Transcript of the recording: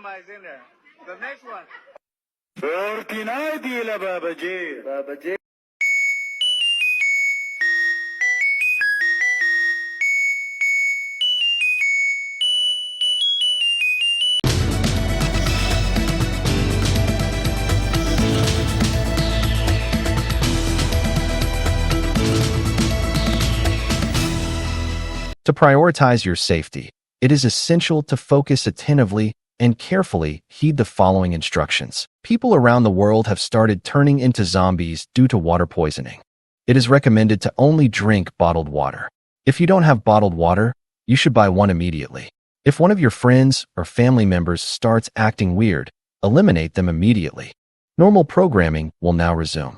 drama is in there. The next one. 49 dila Baba J. Baba J. To prioritize your safety, it is essential to focus attentively and carefully heed the following instructions. People around the world have started turning into zombies due to water poisoning. It is recommended to only drink bottled water. If you don't have bottled water, you should buy one immediately. If one of your friends or family members starts acting weird, eliminate them immediately. Normal programming will now resume.